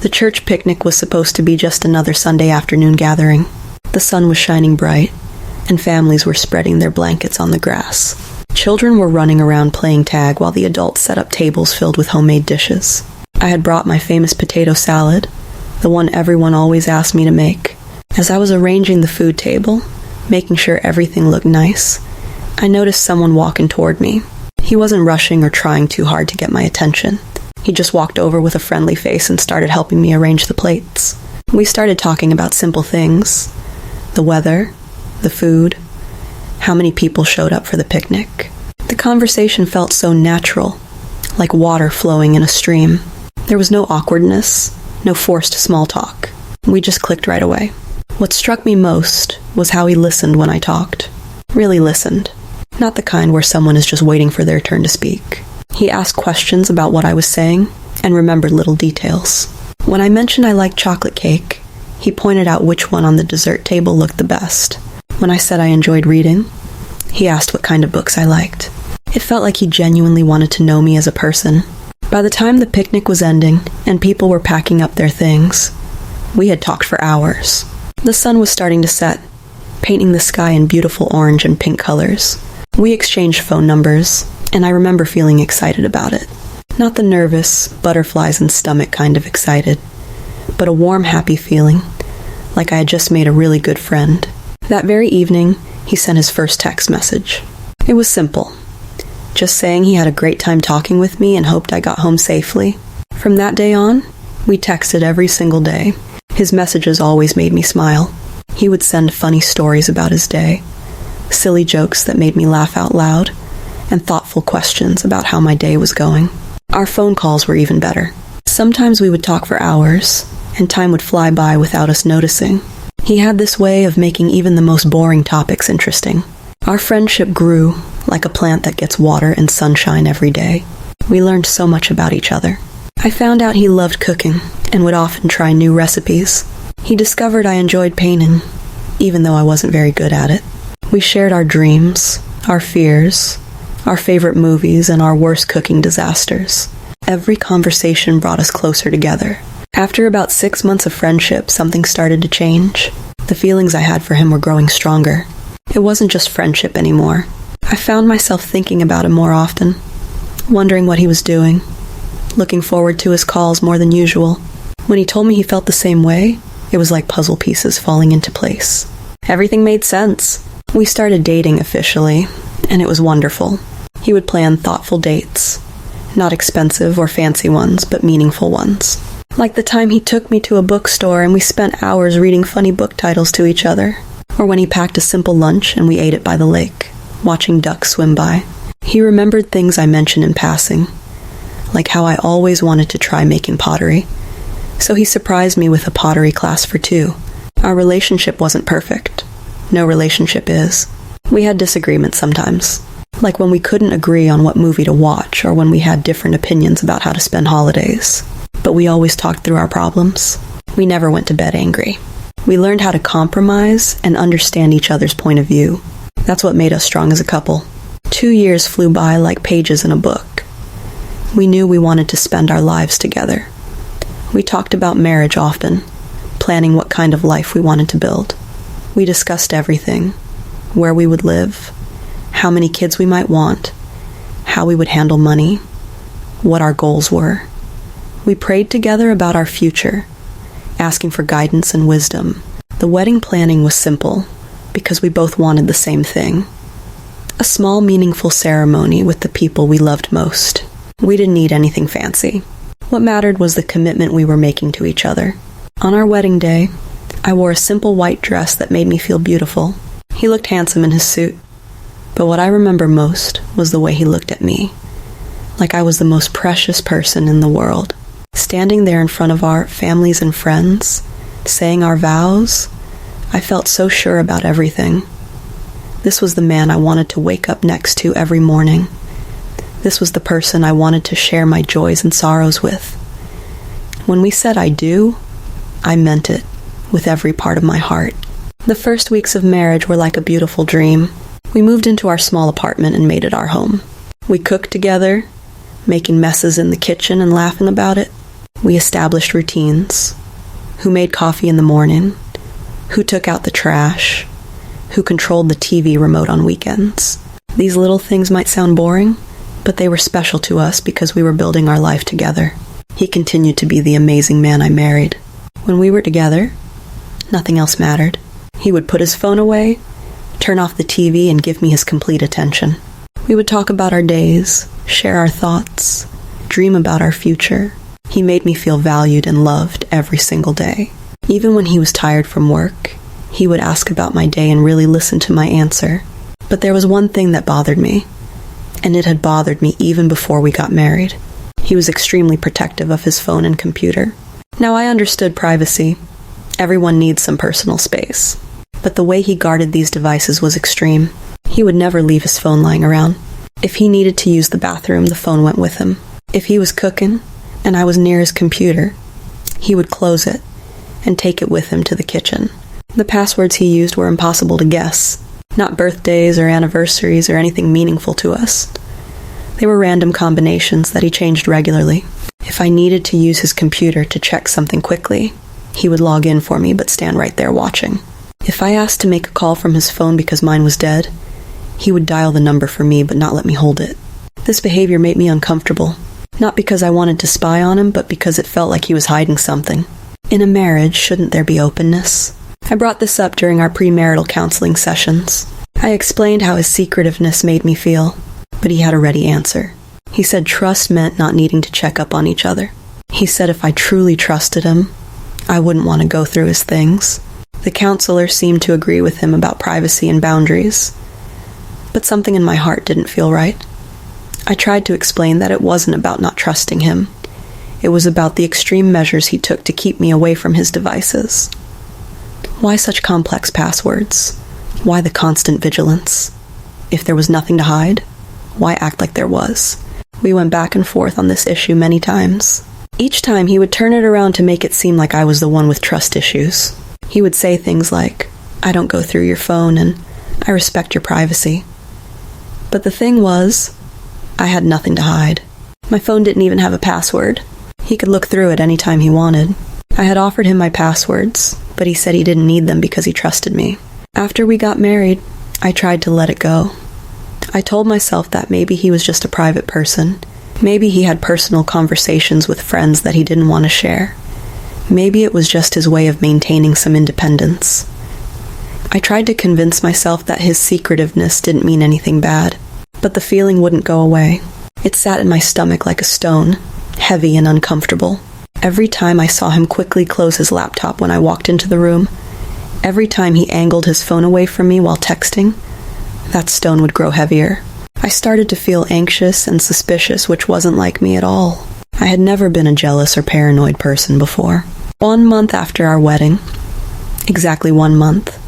The church picnic was supposed to be just another Sunday afternoon gathering. The sun was shining bright, and families were spreading their blankets on the grass. Children were running around playing tag while the adults set up tables filled with homemade dishes. I had brought my famous potato salad, the one everyone always asked me to make. As I was arranging the food table, making sure everything looked nice, I noticed someone walking toward me. He wasn't rushing or trying too hard to get my attention. He just walked over with a friendly face and started helping me arrange the plates. We started talking about simple things. The weather, the food, how many people showed up for the picnic. The conversation felt so natural, like water flowing in a stream. There was no awkwardness, no forced small talk. We just clicked right away. What struck me most was how he listened when I talked. Really listened. Not the kind where someone is just waiting for their turn to speak. He asked questions about what I was saying and remembered little details. When I mentioned I liked chocolate cake, he pointed out which one on the dessert table looked the best. When I said I enjoyed reading, he asked what kind of books I liked. It felt like he genuinely wanted to know me as a person. By the time the picnic was ending and people were packing up their things, we had talked for hours. The sun was starting to set, painting the sky in beautiful orange and pink colors. We exchanged phone numbers, and I remember feeling excited about it. Not the nervous, butterflies in stomach kind of excited, but a warm, happy feeling, like I had just made a really good friend. That very evening, he sent his first text message. It was simple, just saying he had a great time talking with me and hoped I got home safely. From that day on, we texted every single day. His messages always made me smile. He would send funny stories about his day, silly jokes that made me laugh out loud, and thoughtful questions about how my day was going. Our phone calls were even better. Sometimes we would talk for hours, and time would fly by without us noticing. He had this way of making even the most boring topics interesting. Our friendship grew like a plant that gets water and sunshine every day. We learned so much about each other. I found out he loved cooking and would often try new recipes. He discovered I enjoyed painting, even though I wasn't very good at it. We shared our dreams, our fears, our favorite movies, and our worst cooking disasters. Every conversation brought us closer together. After about 6 months of friendship, something started to change. The feelings I had for him were growing stronger. It wasn't just friendship anymore. I found myself thinking about him more often, wondering what he was doing, looking forward to his calls more than usual. When he told me he felt the same way, it was like puzzle pieces falling into place. Everything made sense. We started dating officially, and it was wonderful. He would plan thoughtful dates. Not expensive or fancy ones, but meaningful ones. Like the time he took me to a bookstore and we spent hours reading funny book titles to each other. Or when he packed a simple lunch and we ate it by the lake, watching ducks swim by. He remembered things I mentioned in passing, like how I always wanted to try making pottery. So he surprised me with a pottery class for 2. Our relationship wasn't perfect. No relationship is. We had disagreements sometimes, like when we couldn't agree on what movie to watch or when we had different opinions about how to spend holidays. But we always talked through our problems. We never went to bed angry. We learned how to compromise and understand each other's point of view. That's what made us strong as a couple. 2 years flew by like pages in a book. We knew we wanted to spend our lives together. We talked about marriage often, planning what kind of life we wanted to build. We discussed everything, where we would live, how many kids we might want, how we would handle money, what our goals were. We prayed together about our future, asking for guidance and wisdom. The wedding planning was simple, because we both wanted the same thing. A small, meaningful ceremony with the people we loved most. We didn't need anything fancy. What mattered was the commitment we were making to each other. On our wedding day, I wore a simple white dress that made me feel beautiful. He looked handsome in his suit, but what I remember most was the way he looked at me, like I was the most precious person in the world. Standing there in front of our families and friends, saying our vows, I felt so sure about everything. This was the man I wanted to wake up next to every morning. This was the person I wanted to share my joys and sorrows with. When we said I do, I meant it, with every part of my heart. The first weeks of marriage were like a beautiful dream. We moved into our small apartment and made it our home. We cooked together, making messes in the kitchen and laughing about it. We established routines. Who made coffee in the morning? Who took out the trash? Who controlled the TV remote on weekends? These little things might sound boring, but they were special to us because we were building our life together. He continued to be the amazing man I married. When we were together, nothing else mattered. He would put his phone away, turn off the TV, and give me his complete attention. We would talk about our days, share our thoughts, dream about our future. He made me feel valued and loved every single day. Even when he was tired from work, he would ask about my day and really listen to my answer. But there was one thing that bothered me, and it had bothered me even before we got married. He was extremely protective of his phone and computer. Now, I understood privacy. Everyone needs some personal space. But the way he guarded these devices was extreme. He would never leave his phone lying around. If he needed to use the bathroom, the phone went with him. If he was cooking, and I was near his computer, he would close it and take it with him to the kitchen. The passwords he used were impossible to guess. Not birthdays or anniversaries or anything meaningful to us. They were random combinations that he changed regularly. If I needed to use his computer to check something quickly, he would log in for me but stand right there watching. If I asked to make a call from his phone because mine was dead, he would dial the number for me but not let me hold it. This behavior made me uncomfortable. Not because I wanted to spy on him, but because it felt like he was hiding something. In a marriage, shouldn't there be openness? I brought this up during our premarital counseling sessions. I explained how his secretiveness made me feel, but he had a ready answer. He said trust meant not needing to check up on each other. He said if I truly trusted him, I wouldn't want to go through his things. The counselor seemed to agree with him about privacy and boundaries, but something in my heart didn't feel right. I tried to explain that it wasn't about not trusting him. It was about the extreme measures he took to keep me away from his devices. Why such complex passwords? Why the constant vigilance? If there was nothing to hide, why act like there was? We went back and forth on this issue many times. Each time he would turn it around to make it seem like I was the one with trust issues. He would say things like, I don't go through your phone and I respect your privacy. But the thing was, I had nothing to hide. My phone didn't even have a password. He could look through it any time he wanted. I had offered him my passwords, but he said he didn't need them because he trusted me. After we got married, I tried to let it go. I told myself that maybe he was just a private person. Maybe he had personal conversations with friends that he didn't want to share. Maybe it was just his way of maintaining some independence. I tried to convince myself that his secretiveness didn't mean anything bad, but the feeling wouldn't go away. It sat in my stomach like a stone, heavy and uncomfortable. Every time I saw him quickly close his laptop when I walked into the room, every time he angled his phone away from me while texting, that stone would grow heavier. I started to feel anxious and suspicious, which wasn't like me at all. I had never been a jealous or paranoid person before. 1 month after our wedding, exactly 1 month,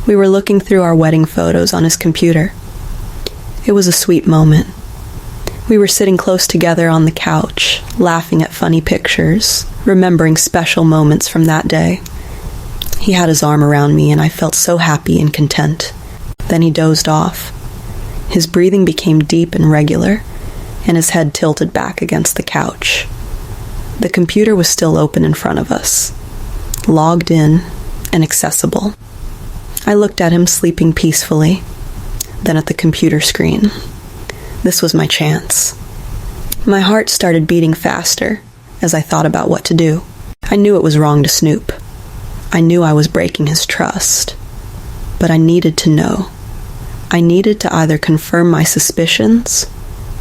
we were looking through our wedding photos on his computer. It was a sweet moment. We were sitting close together on the couch, laughing at funny pictures, remembering special moments from that day. He had his arm around me and I felt so happy and content. Then he dozed off. His breathing became deep and regular, and his head tilted back against the couch. The computer was still open in front of us, logged in and accessible. I looked at him sleeping peacefully, then at the computer screen. This was my chance. My heart started beating faster as I thought about what to do. I knew it was wrong to snoop. I knew I was breaking his trust. But I needed to know. I needed to either confirm my suspicions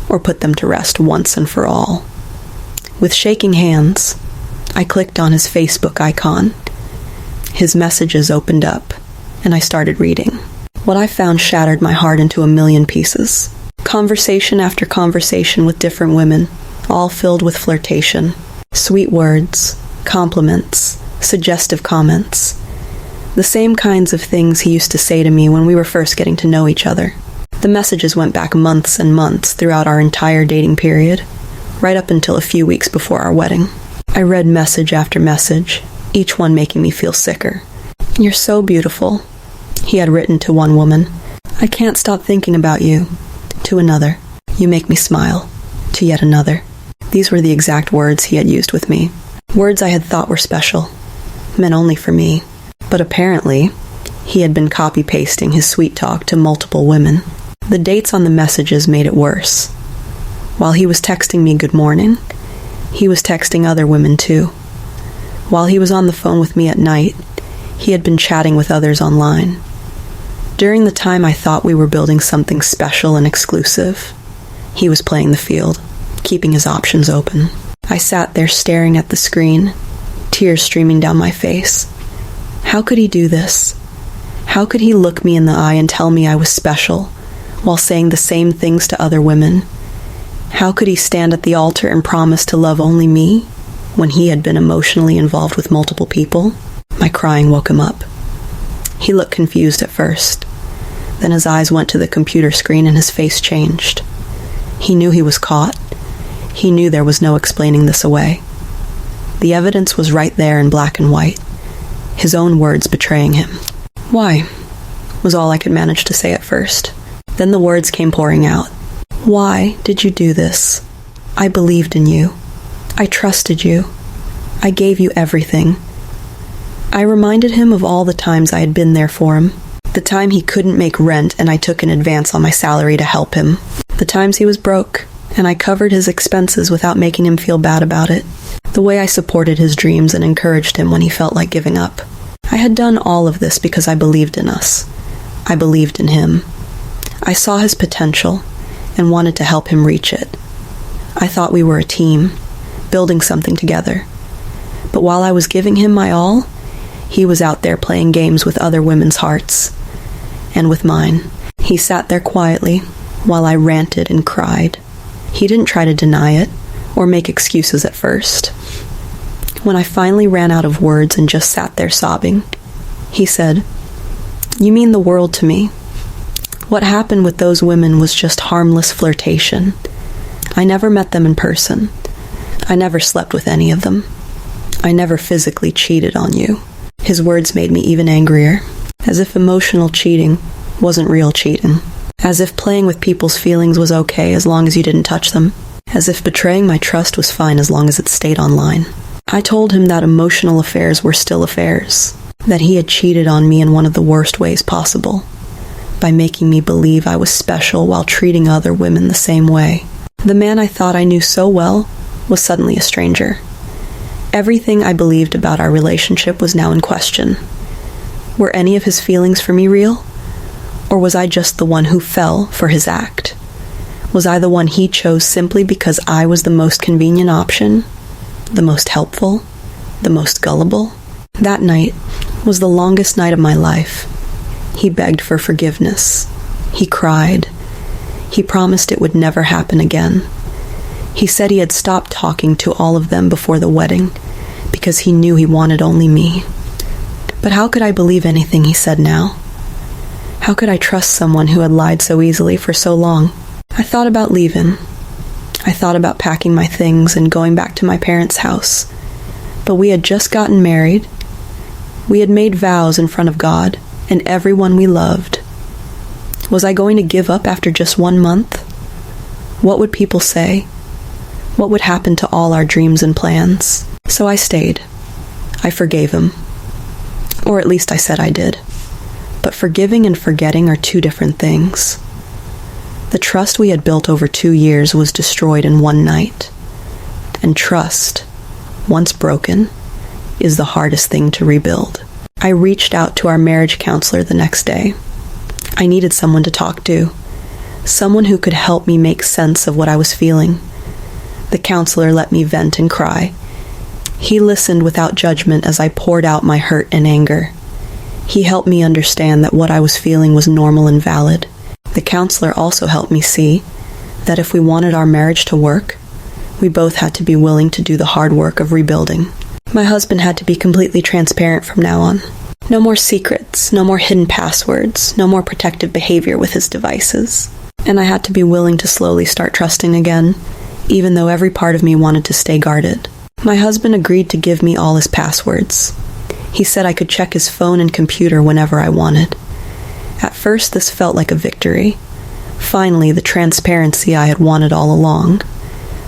or put them to rest once and for all. With shaking hands, I clicked on his Facebook icon. His messages opened up, and I started reading. What I found shattered my heart into a million pieces. Conversation after conversation with different women, all filled with flirtation. Sweet words, compliments, suggestive comments. The same kinds of things he used to say to me when we were first getting to know each other. The messages went back months and months throughout our entire dating period, right up until a few weeks before our wedding. I read message after message, each one making me feel sicker. You're so beautiful, he had written to one woman. I can't stop thinking about you. To another, you make me smile. To yet another, These were the exact words he had used with me. Words I had thought were special, meant only for me. But apparently, he had been copy-pasting his sweet talk to multiple women. The dates on the messages made it worse. While he was texting me good morning, he was texting other women too. While he was on the phone with me at night, he had been chatting with others online. During the time I thought we were building something special and exclusive, he was playing the field, keeping his options open. I sat there staring at the screen, tears streaming down my face. How could he do this? How could he look me in the eye and tell me I was special, while saying the same things to other women? How could he stand at the altar and promise to love only me, when he had been emotionally involved with multiple people? My crying woke him up. He looked confused at first. Then his eyes went to the computer screen and his face changed. He knew he was caught. He knew there was no explaining this away. The evidence was right there in black and white, his own words betraying him. "Why?" was all I could manage to say at first. Then the words came pouring out. "Why did you do this? I believed in you. I trusted you. I gave you everything." I reminded him of all the times I had been there for him. The time he couldn't make rent and I took an advance on my salary to help him. The times he was broke and I covered his expenses without making him feel bad about it. The way I supported his dreams and encouraged him when he felt like giving up. I had done all of this because I believed in us. I believed in him. I saw his potential and wanted to help him reach it. I thought we were a team, building something together. But while I was giving him my all, he was out there playing games with other women's hearts, and with mine. He sat there quietly while I ranted and cried. He didn't try to deny it or make excuses at first. When I finally ran out of words and just sat there sobbing, he said, "You mean the world to me. What happened with those women was just harmless flirtation. I never met them in person. I never slept with any of them. I never physically cheated on you." His words made me even angrier, as if emotional cheating wasn't real cheating. As if playing with people's feelings was okay as long as you didn't touch them. As if betraying my trust was fine as long as it stayed online. I told him that emotional affairs were still affairs, that he had cheated on me in one of the worst ways possible, by making me believe I was special while treating other women the same way. The man I thought I knew so well was suddenly a stranger. Everything I believed about our relationship was now in question. Were any of his feelings for me real? Or was I just the one who fell for his act? Was I the one he chose simply because I was the most convenient option? The most helpful? The most gullible? That night was the longest night of my life. He begged for forgiveness. He cried. He promised it would never happen again. He said he had stopped talking to all of them before the wedding because he knew he wanted only me. But how could I believe anything he said now? How could I trust someone who had lied so easily for so long? I thought about leaving. I thought about packing my things and going back to my parents' house. But we had just gotten married. We had made vows in front of God and everyone we loved. Was I going to give up after just 1 month? What would people say? What would happen to all our dreams and plans? So I stayed. I forgave him. Or at least I said I did. But forgiving and forgetting are two different things. The trust we had built over 2 years was destroyed in one night. And trust, once broken, is the hardest thing to rebuild. I reached out to our marriage counselor the next day. I needed someone to talk to. Someone who could help me make sense of what I was feeling. The counselor let me vent and cry. He listened without judgment as I poured out my hurt and anger. He helped me understand that what I was feeling was normal and valid. The counselor also helped me see that if we wanted our marriage to work, we both had to be willing to do the hard work of rebuilding. My husband had to be completely transparent from now on. No more secrets, no more hidden passwords, no more protective behavior with his devices. And I had to be willing to slowly start trusting again, even though every part of me wanted to stay guarded. My husband agreed to give me all his passwords. He said I could check his phone and computer whenever I wanted. At first, this felt like a victory. Finally, the transparency I had wanted all along.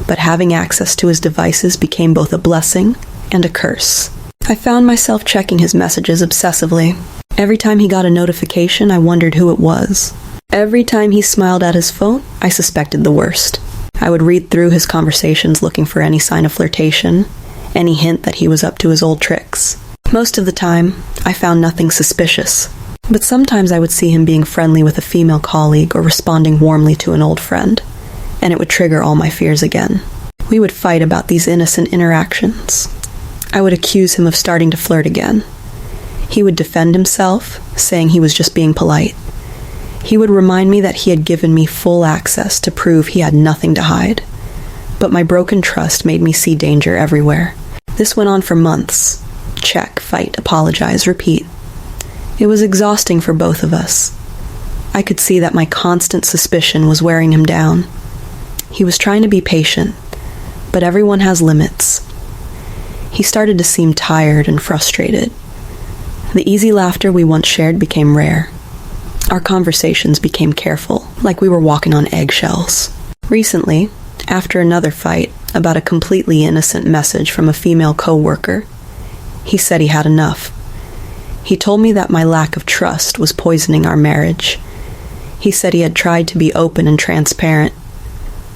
but having access to his devices became both a blessing and a curse. I found myself checking his messages obsessively. Every time he got a notification, I wondered who it was. Every time he smiled at his phone, I suspected the worst. I would read through his conversations looking for any sign of flirtation, any hint that he was up to his old tricks. Most of the time, I found nothing suspicious. But sometimes I would see him being friendly with a female colleague or responding warmly to an old friend, and it would trigger all my fears again. We would fight about these innocent interactions. I would accuse him of starting to flirt again. He would defend himself, saying he was just being polite. He would remind me that he had given me full access to prove he had nothing to hide. But my broken trust made me see danger everywhere. This went on for months. Check, fight, apologize, repeat. It was exhausting for both of us. I could see that my constant suspicion was wearing him down. He was trying to be patient, but everyone has limits. He started to seem tired and frustrated. The easy laughter we once shared became rare. Our conversations became careful, like we were walking on eggshells. Recently, after another fight about a completely innocent message from a female coworker, he said he had enough. He told me that my lack of trust was poisoning our marriage. He said he had tried to be open and transparent,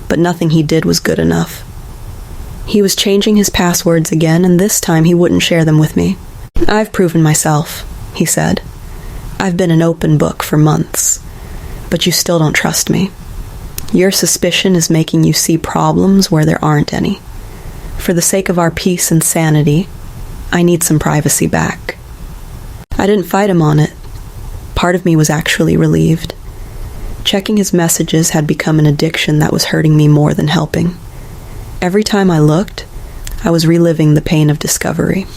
but nothing he did was good enough. He was changing his passwords again, and this time he wouldn't share them with me. "I've proven myself," he said. "I've been an open book for months, but you still don't trust me. Your suspicion is making you see problems where there aren't any. For the sake of our peace and sanity, I need some privacy back." I didn't fight him on it. Part of me was actually relieved. Checking his messages had become an addiction that was hurting me more than helping. Every time I looked, I was reliving the pain of discovery.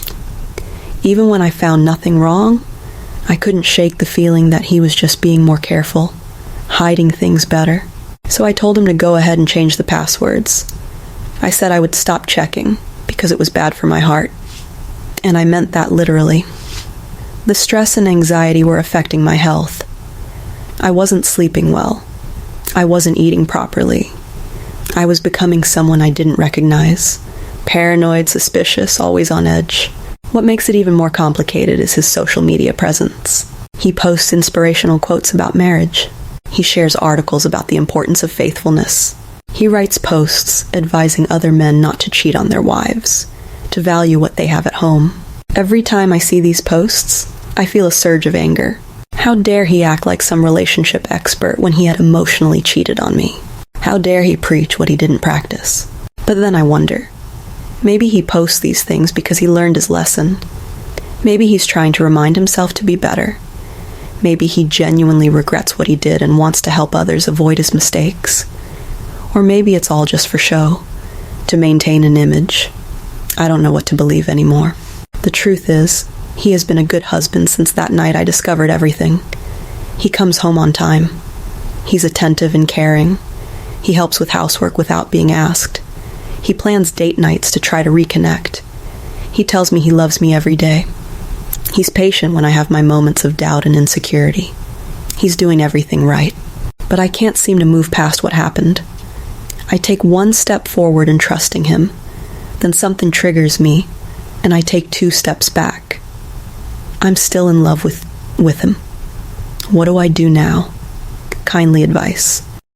Even when I found nothing wrong, I couldn't shake the feeling that he was just being more careful, hiding things better. So I told him to go ahead and change the passwords. I said I would stop checking because it was bad for my heart. And I meant that literally. The stress and anxiety were affecting my health. I wasn't sleeping well. I wasn't eating properly. I was becoming someone I didn't recognize. Paranoid, suspicious, always on edge. What makes it even more complicated is his social media presence. He posts inspirational quotes about marriage. He shares articles about the importance of faithfulness. He writes posts advising other men not to cheat on their wives, to value what they have at home. Every time I see these posts, I feel a surge of anger. How dare he act like some relationship expert when he had emotionally cheated on me? How dare he preach what he didn't practice? But then I wonder, maybe he posts these things because he learned his lesson. Maybe he's trying to remind himself to be better. Maybe he genuinely regrets what he did and wants to help others avoid his mistakes. Or maybe it's all just for show, to maintain an image. I don't know what to believe anymore. The truth is, he has been a good husband since that night I discovered everything. He comes home on time. He's attentive and caring. He helps with housework without being asked. He plans date nights to try to reconnect. He tells me he loves me every day. He's patient when I have my moments of doubt and insecurity. He's doing everything right. But I can't seem to move past what happened. I take one step forward in trusting him. Then something triggers me, and I take 2 steps back. I'm still in love with him. What do I do now? Kindly advice.